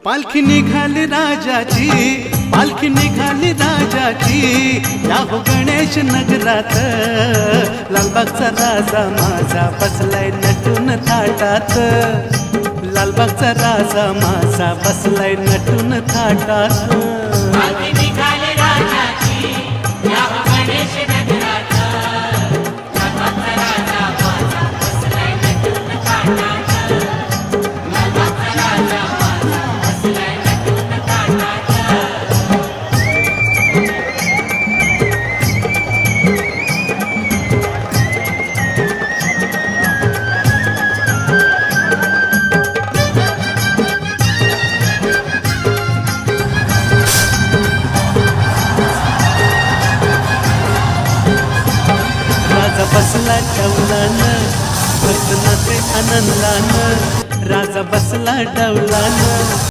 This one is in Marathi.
पालखी निघाली राजाची, पालखी निघाली राजाची, या हो गणेश नगरात लालबागचा राजा माझा बसलाय नटून थाटात, लालबागचा राजा माझा बसलाय नटून थाटात। पालखी निघाली राजाची, या हो गणेश नगरात लालबागचा राजा माझा बसलाय नटून थाटात, लालबागचा राजा माझा बसलाय नटून थाटात। राजा बसला डौलानं भक्त नाचे आनंदानं, राजा बसला डौलानं।